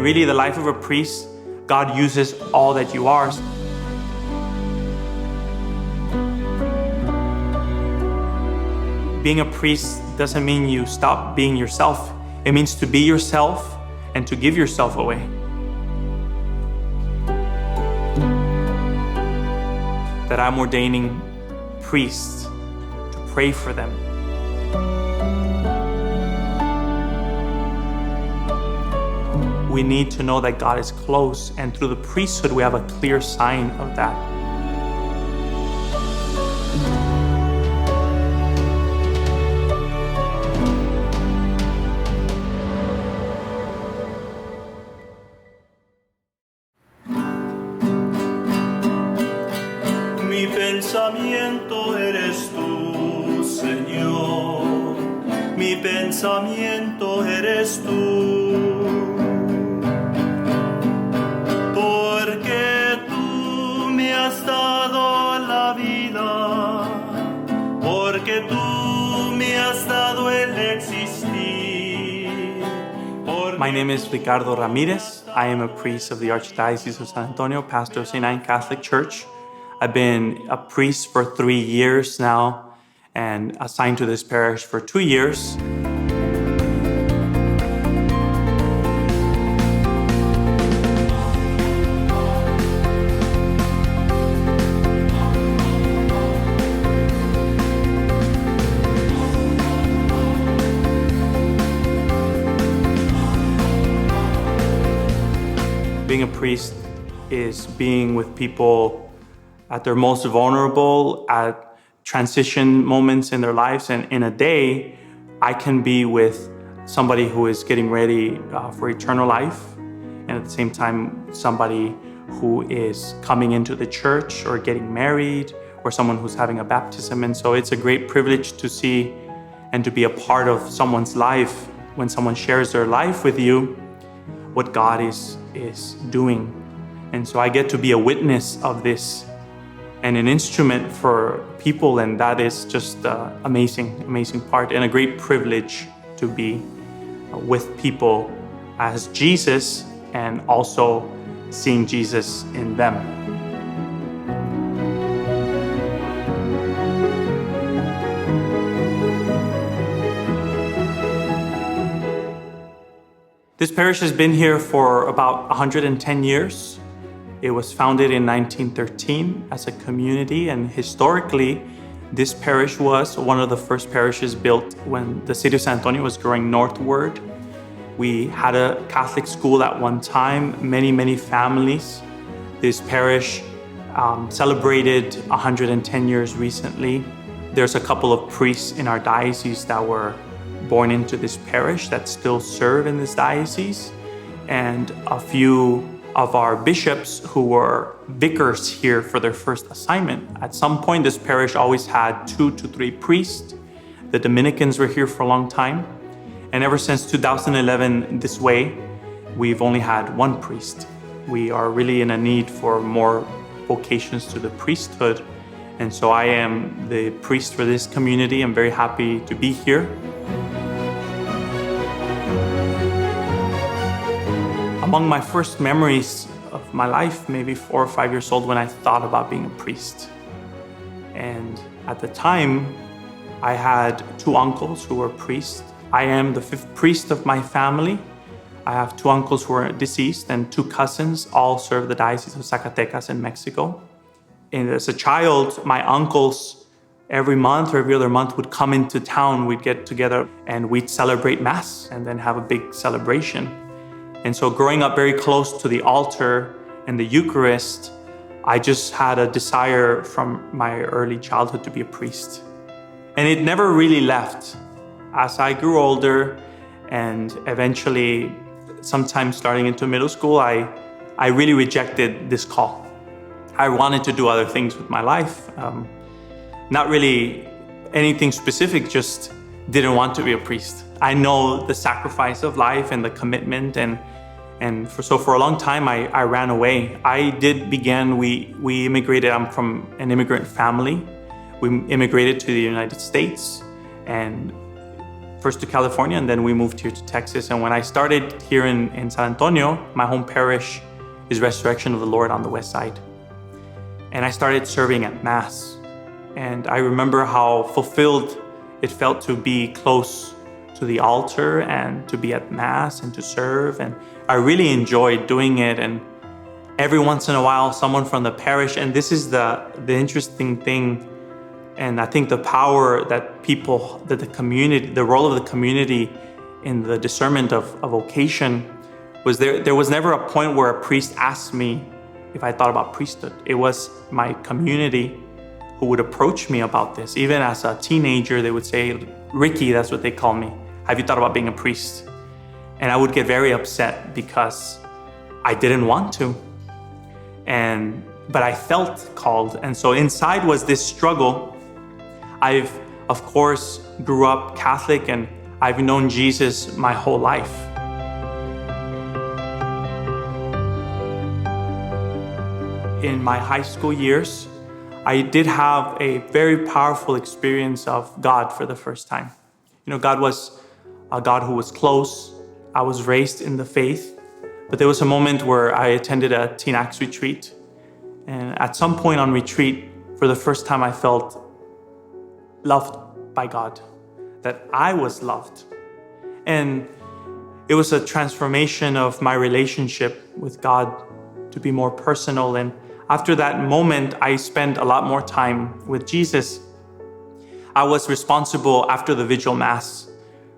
really the life of a priest, God uses all that you are. Being a priest doesn't mean you stop being yourself. It means to be yourself and to give yourself away. That I'm ordaining priests to pray for them. We need to know that God is close, and through the priesthood we have a clear sign of that. Mi pensamiento eres tú, Señor. Mi pensamiento eres tú. Porque tú me has dado la vida. Porque tú me has dado el existir. My name is Ricardo Ramirez. I am a priest of the Archdiocese of San Antonio, pastor of St. Anne Catholic Church. I've been a priest for 3 years now and assigned to this parish for 2 years. Being a priest is being with people at their most vulnerable, at transition moments in their lives. And in a day, I can be with somebody who is getting ready for eternal life, and at the same time, somebody who is coming into the church or getting married, or someone who's having a baptism. And so it's a great privilege to see and to be a part of someone's life when someone shares their life with you, what God is doing. And so I get to be a witness of this and an instrument for people, and that is just an amazing part and a great privilege to be with people as Jesus and also seeing Jesus in them. This parish has been here for about 110 years. It was founded in 1913 as a community, and historically, this parish was one of the first parishes built when the city of San Antonio was growing northward. We had a Catholic school at one time, many families. This parish celebrated 110 years recently. There's a couple of priests in our diocese that were born into this parish that still serve in this diocese, and a few of our bishops who were vicars here for their first assignment. At some point, this parish always had 2 to 3 priests. The Dominicans were here for a long time. And ever since 2011, this way, we've only had 1 priest. We are really in a need for more vocations to the priesthood. And so I am the priest for this community. I'm very happy to be here. Among my first memories of my life, maybe 4 or 5 years old, when I thought about being a priest. And at the time, I had 2 uncles who were priests. I am the 5th priest of my family. I have 2 uncles who are deceased and 2 cousins, all serve the Diocese of Zacatecas in Mexico. And as a child, my uncles, every month or every other month, would come into town. We'd get together and we'd celebrate Mass and then have a big celebration. And so growing up very close to the altar and the Eucharist, I just had a desire from my early childhood to be a priest. And it never really left. As I grew older and eventually, sometime starting into middle school, I really rejected this call. I wanted to do other things with my life. Not really anything specific, just didn't want to be a priest. I know the sacrifice of life and the commitment, and for a long time I ran away. We immigrated. I'm from an immigrant family. We immigrated to the United States, and first to California, and then we moved here to Texas. And when I started here in San Antonio, my home parish is Resurrection of the Lord on the west side. And I started serving at Mass. And I remember how fulfilled it felt to be close to the altar and to be at Mass and to serve. And I really enjoyed doing it. And every once in a while, someone from the parish, and this is the interesting thing, and I think the power that the community, the role of the community in the discernment of vocation was there was never a point where a priest asked me if I thought about priesthood. It was my community who would approach me about this. Even as a teenager, they would say, Ricky, that's what they call me. Have you thought about being a priest? And I would get very upset because I didn't want to. But I felt called. And so inside was this struggle. I've, of course, grew up Catholic, and I've known Jesus my whole life. In my high school years, I did have a very powerful experience of God for the first time. God was a God who was close. I was raised in the faith, but there was a moment where I attended a Teen Acts retreat. And at some point on retreat, for the first time, I felt loved by God, that I was loved. And it was a transformation of my relationship with God to be more personal. And after that moment, I spent a lot more time with Jesus. I was responsible after the Vigil Mass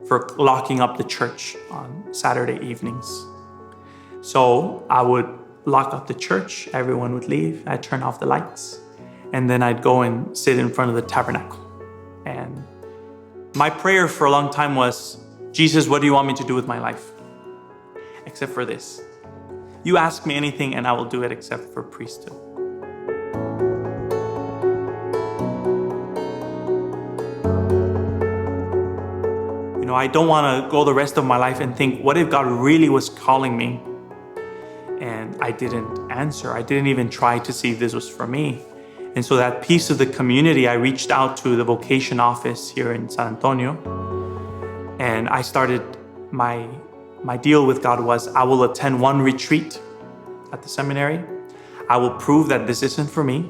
for locking up the church on Saturday evenings. So I would lock up the church, everyone would leave, I'd turn off the lights, and then I'd go and sit in front of the tabernacle. And my prayer for a long time was, Jesus, what do you want me to do with my life? Except for this. You ask me anything and I will do it except for priesthood. I don't want to go the rest of my life and think, what if God really was calling me? And I didn't answer. I didn't even try to see if this was for me. And so that piece of the community, I reached out to the vocation office here in San Antonio. And I started, my deal with God was, I will attend one retreat at the seminary. I will prove that this isn't for me,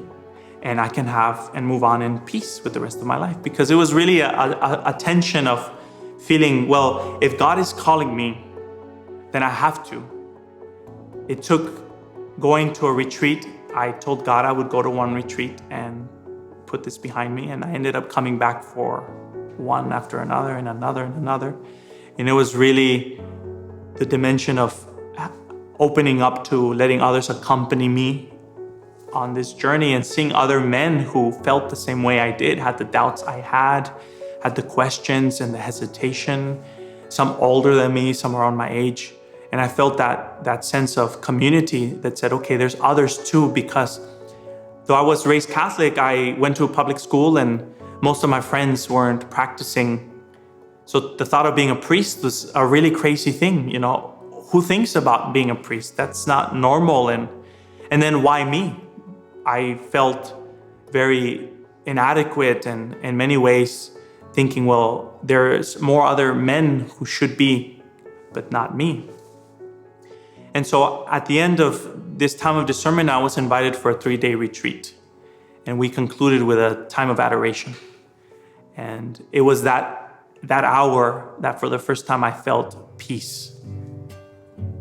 and I can have and move on in peace with the rest of my life. Because it was really a tension of feeling, well, if God is calling me, then I have to. It took going to a retreat. I told God I would go to one retreat and put this behind me. And I ended up coming back for one after another and another and another. And it was really the dimension of opening up to letting others accompany me on this journey and seeing other men who felt the same way I did, had the doubts I had the questions and the hesitation, some older than me, some around my age. And I felt that sense of community that said, okay, there's others too, because though I was raised Catholic, I went to a public school and most of my friends weren't practicing. So the thought of being a priest was a really crazy thing. Who thinks about being a priest? That's not normal. And then why me? I felt very inadequate and in many ways thinking, well, there's more other men who should be, but not me. And so at the end of this time of discernment, I was invited for a 3-day retreat. And we concluded with a time of adoration. And it was that hour that for the first time I felt peace.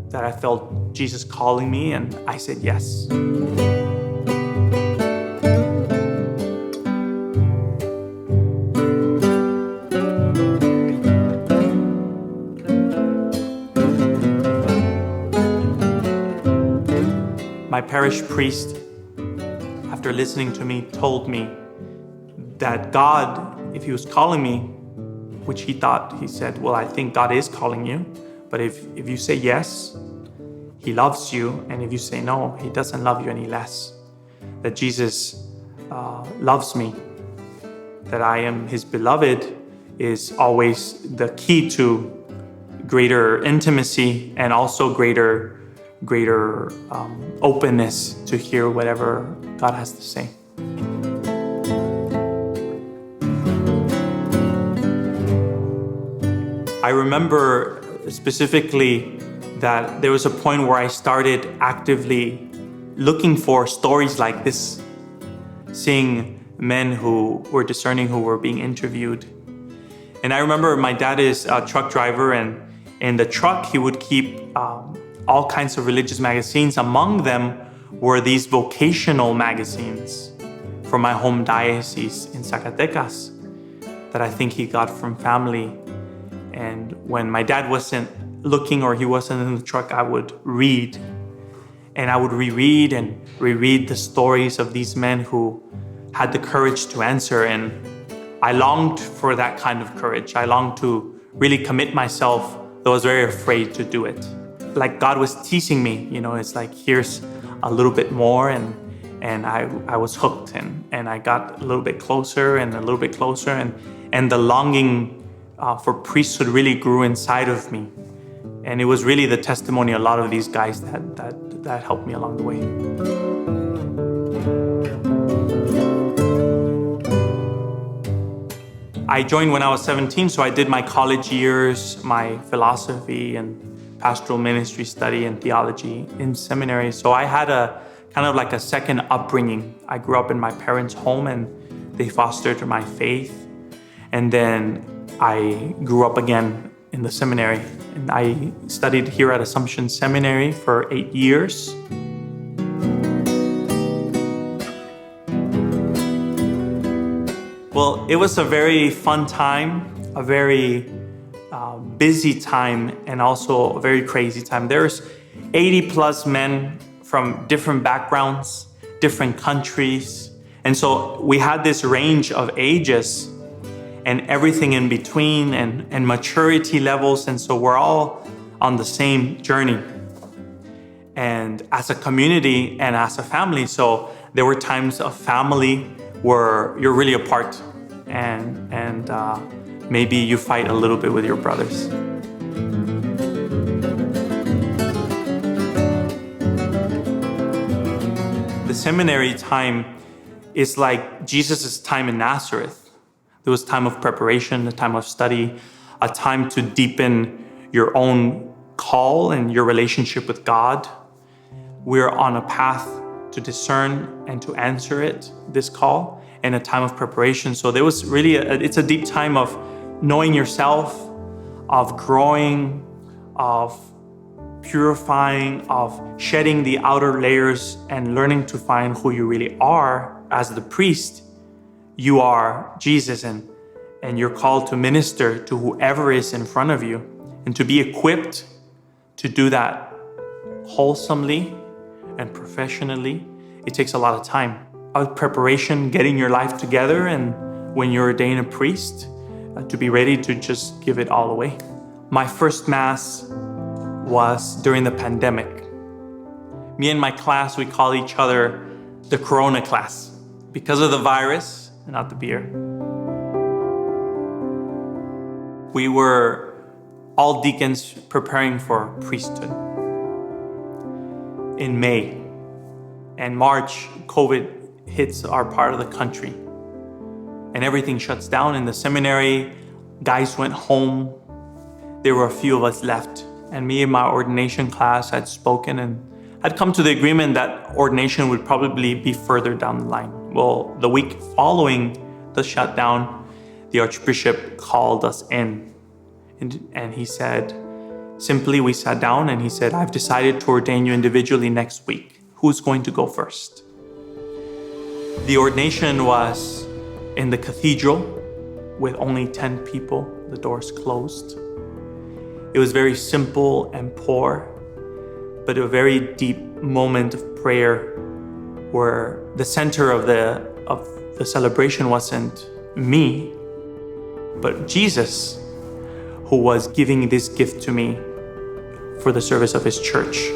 That I felt Jesus calling me, and I said yes. My parish priest, after listening to me, told me that God, if he was calling me, which he said, well, I think God is calling you, but if you say yes, he loves you, and if you say no, he doesn't love you any less. That Jesus loves me, that I am his beloved is always the key to greater intimacy and also greater openness to hear whatever God has to say. I remember specifically that there was a point where I started actively looking for stories like this, seeing men who were discerning, who were being interviewed. And I remember my dad is a truck driver, and in the truck he would keep all kinds of religious magazines. Among them were these vocational magazines from my home diocese in Zacatecas that I think he got from family. And when my dad wasn't looking or he wasn't in the truck, I would read. And I would reread and reread the stories of these men who had the courage to answer. And I longed for that kind of courage. I longed to really commit myself, though I was very afraid to do it. Like God was teasing me, it's like, here's a little bit more. And I was hooked, and I got a little bit closer and a little bit closer. And the longing for priesthood really grew inside of me. And it was really the testimony of a lot of these guys that helped me along the way. I joined when I was 17, so I did my college years, my philosophy and pastoral ministry study and theology in seminary. So I had a kind of like a second upbringing. I grew up in my parents' home, and they fostered my faith. And then I grew up again in the seminary, and I studied here at Assumption Seminary for 8 years. Well, it was a very fun time, a very busy time, and also a very crazy time. There's 80 plus men from different backgrounds, different countries. And so we had this range of ages and everything in between, and maturity levels. And so we're all on the same journey. And as a community and as a family, so there were times of family where you're really apart, and maybe you fight a little bit with your brothers. The seminary time is like Jesus' time in Nazareth. There was time of preparation, a time of study, a time to deepen your own call and your relationship with God. We're on a path to discern and to answer it, this call, and a time of preparation. So there was really, it's a deep time of knowing yourself, of growing, of purifying, of shedding the outer layers and learning to find who you really are. As the priest, you are Jesus, and you're called to minister to whoever is in front of you, and to be equipped to do that wholesomely and professionally. It takes a lot of time of preparation, getting your life together, and when you're ordained a priest, to be ready to just give it all away. My first Mass was during the pandemic. Me and my class, we call each other the Corona class because of the virus and not the beer. We were all deacons preparing for priesthood. In May and March, COVID hits our part of the country and everything shuts down. In the seminary, guys went home. There were a few of us left. And me and my ordination class had spoken and had come to the agreement that ordination would probably be further down the line. Well, the week following the shutdown, the Archbishop called us in. And he said, simply, we sat down and he said, I've decided to ordain you individually next week. Who's going to go first? The ordination was in the cathedral with only 10 people, the doors closed. It was very simple and poor, but a very deep moment of prayer where the center of the celebration wasn't me, but Jesus, who was giving this gift to me for the service of his church.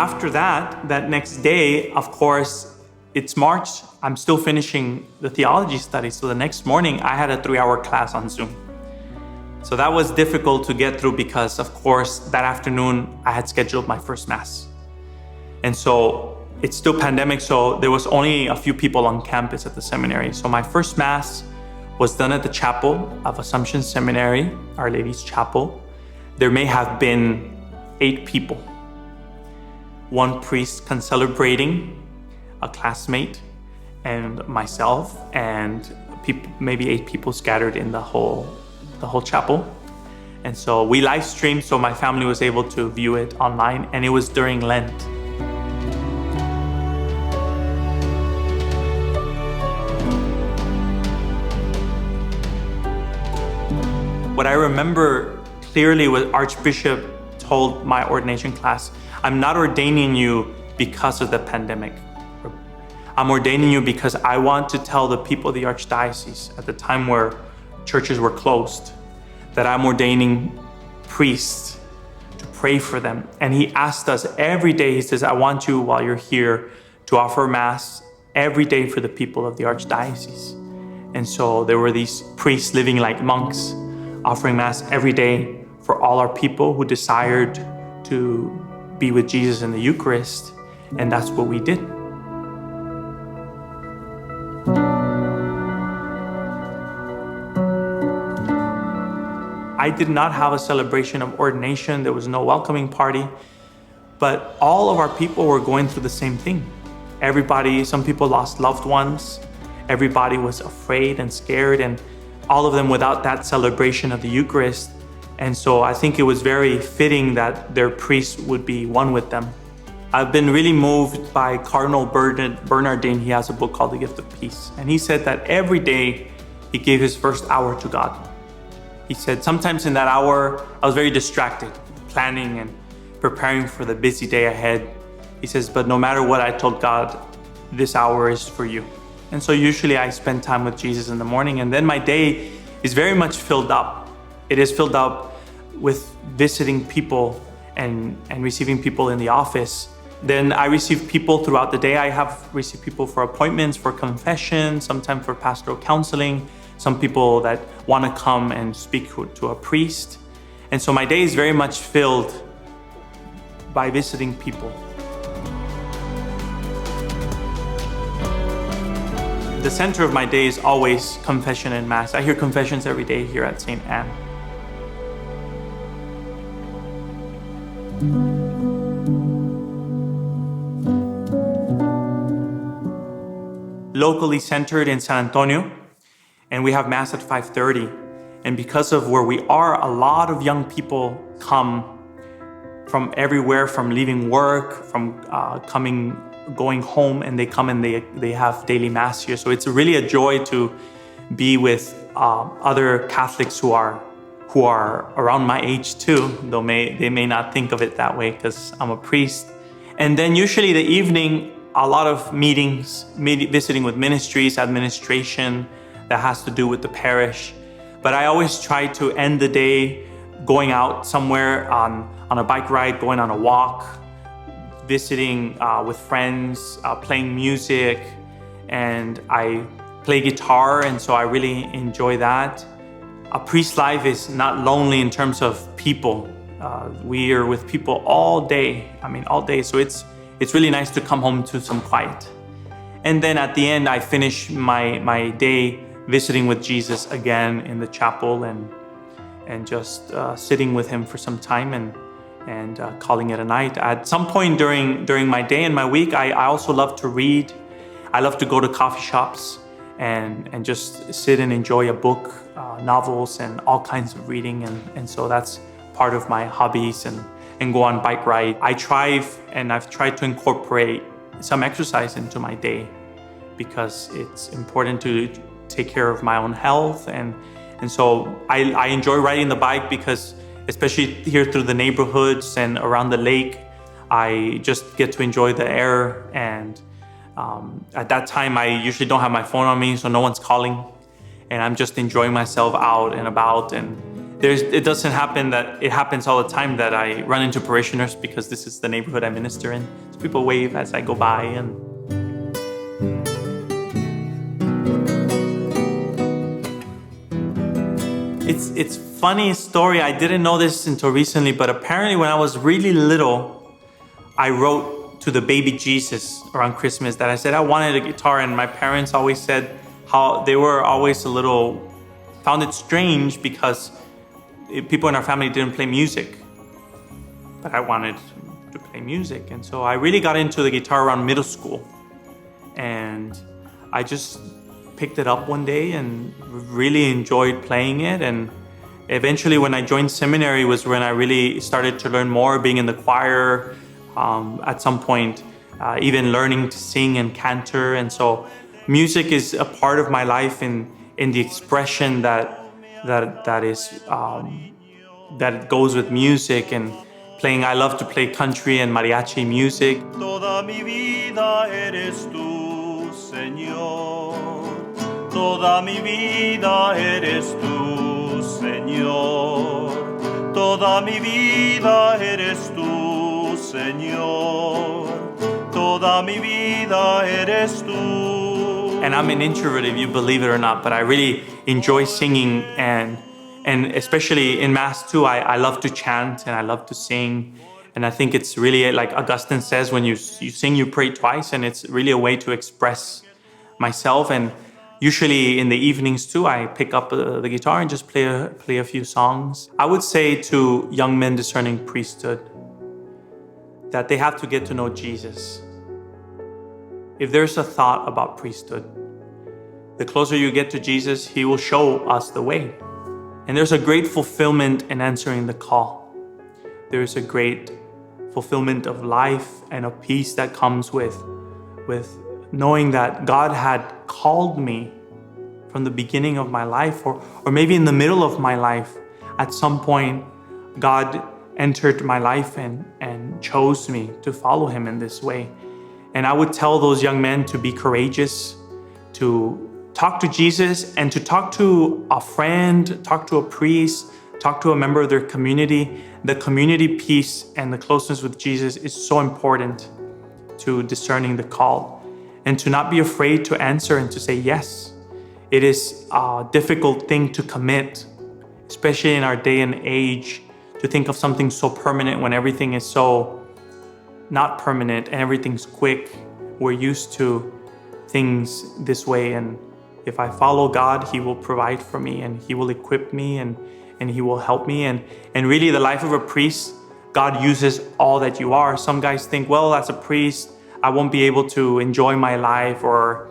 after that next day, of course, it's March. I'm still finishing the theology study. So the next morning, I had a 3-hour class on Zoom. So that was difficult to get through because, of course, that afternoon, I had scheduled my first Mass. And so it's still pandemic, so there was only a few people on campus at the seminary. So my first Mass was done at the chapel of Assumption Seminary, Our Lady's Chapel. There may have been 8 people. 1 priest concelebrating, a classmate, and myself, and maybe 8 people scattered in the whole chapel. And so we live streamed, so my family was able to view it online, and it was during Lent. What I remember clearly was Archbishop told my ordination class, I'm not ordaining you because of the pandemic. I'm ordaining you because I want to tell the people of the Archdiocese at the time where churches were closed that I'm ordaining priests to pray for them. And he asked us every day, he says, I want you while you're here to offer Mass every day for the people of the Archdiocese. And so there were these priests living like monks, offering Mass every day for all our people who desired to be with Jesus in the Eucharist, and that's what we did. I did not have a celebration of ordination. There was no welcoming party, but all of our people were going through the same thing. Some people lost loved ones. Everybody was afraid and scared, and all of them without that celebration of the Eucharist. And so I think it was very fitting that their priest would be one with them. I've been really moved by Cardinal Bernardin. He has a book called The Gift of Peace. And he said that every day he gave his first hour to God. He said sometimes in that hour, I was very distracted, planning and preparing for the busy day ahead. He says, but no matter what, I told God, this hour is for you. And so usually I spend time with Jesus in the morning, and then my day is very much filled up. It is filled up with visiting people and receiving people in the office. Then I receive people throughout the day. I have received people for appointments, for confession, sometimes for pastoral counseling, some people that want to come and speak to a priest. And so my day is very much filled by visiting people. The center of my day is always confession and Mass. I hear confessions every day here at St. Anne. Locally centered in San Antonio, and we have Mass at 5:30. And because of where we are, a lot of young people come from everywhere, from leaving work, from going home, and they come and they have daily Mass here. So it's really a joy to be with other Catholics who are around my age too, though they may not think of it that way because I'm a priest. And then usually the evening, a lot of meetings, visiting with ministries, administration that has to do with the parish. But I always try to end the day going out somewhere on a bike ride, going on a walk, visiting with friends, playing music, and I play guitar, and so I really enjoy that. A priest's life is not lonely in terms of people. We are with people all day. All day. So it's really nice to come home to some quiet. And then at the end, I finish my day visiting with Jesus again in the chapel and just sitting with him for some time and calling it a night. At some point during my day and my week, I also love to read. I love to go to coffee shops and just sit and enjoy a book, novels and all kinds of reading. And so that's part of my hobbies and go on bike ride. I've tried to incorporate some exercise into my day because it's important to take care of my own health. And so I enjoy riding the bike because especially here through the neighborhoods and around the lake, I just get to enjoy the air. And at that time, I usually don't have my phone on me, so no one's calling. And I'm just enjoying myself out and about and It doesn't happen that it happens all the time that I run into parishioners because this is the neighborhood I minister in. So people wave as I go by, and it's funny story. I didn't know this until recently, but apparently when I was really little, I wrote to the baby Jesus around Christmas that I said I wanted a guitar, and my parents always said how they were always found it strange because people in our family didn't play music, but I wanted to play music. And so I really got into the guitar around middle school, and I just picked it up one day and really enjoyed playing it. And eventually when I joined seminary was when I really started to learn more, being in the choir, at some point even learning to sing and cantor. And so music is a part of my life in the expression that goes with music and playing. I love to play country and mariachi music. Toda mi vida eres tú, Señor. Toda mi vida eres tú, Señor. Toda mi vida eres tú, Señor. Toda mi vida eres tú. And I'm an introvert, if you believe it or not, but I really enjoy singing, and especially in Mass too, I love to chant and I love to sing. And I think it's really, like Augustine says, when you sing, you pray twice, and it's really a way to express myself. And usually in the evenings too, I pick up the guitar and just play a few songs. I would say to young men discerning priesthood that they have to get to know Jesus. If there's a thought about priesthood, the closer you get to Jesus, He will show us the way. And there's a great fulfillment in answering the call. There is a great fulfillment of life and of peace that comes with knowing that God had called me from the beginning of my life, or maybe in the middle of my life. At some point, God entered my life and chose me to follow Him in this way. And I would tell those young men to be courageous, to talk to Jesus, and to talk to a friend, talk to a priest, talk to a member of their community. The community piece and the closeness with Jesus is so important to discerning the call, and to not be afraid to answer and to say yes. It is a difficult thing to commit, especially in our day and age, to think of something so permanent when everything is so not permanent and everything's quick. We're used to things this way, and if I follow God, He will provide for me, and He will equip me, and He will help me. And really the life of a priest, God uses all that you are. Some guys think, well, as a priest, I won't be able to enjoy my life, or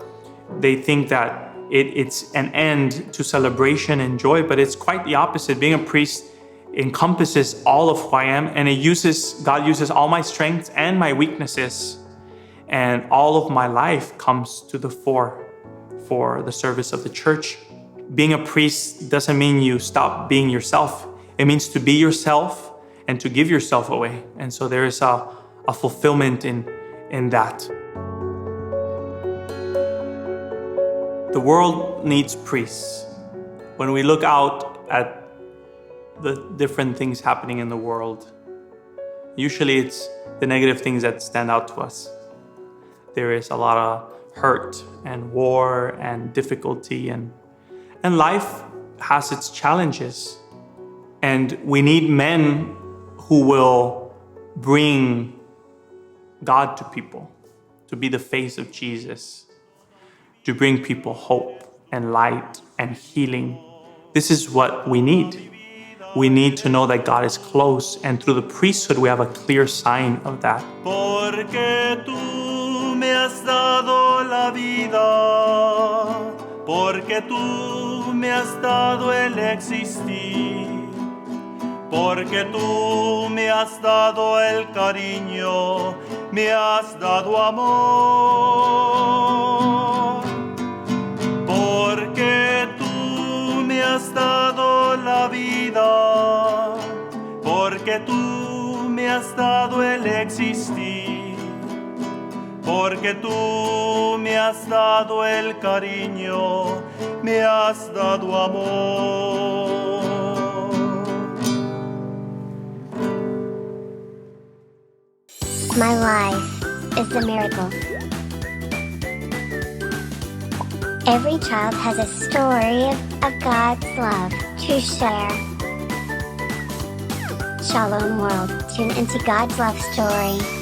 they think that it's an end to celebration and joy, but it's quite the opposite. Being a priest encompasses all of who I am, and God uses all my strengths and my weaknesses, and all of my life comes to the fore for the service of the church. Being a priest doesn't mean you stop being yourself. It means to be yourself and to give yourself away. And so there is a fulfillment in that. The world needs priests. When we look out at the different things happening in the world, usually it's the negative things that stand out to us. There is a lot of hurt and war and difficulty, and life has its challenges. And we need men who will bring God to people, to be the face of Jesus, to bring people hope and light and healing. This is what we need. We need to know that God is close, and through the priesthood we have a clear sign of that. Porque tú me has dado la vida, porque tú me has dado el existir, porque tú me has dado el cariño, me has dado amor, porque tú me has dado la vida, porque tú me has dado el existir, porque tú me has dado el cariño, me has dado amor. My life is a miracle. Every child has a story of God's love to share. Shalom World, tune into God's love story.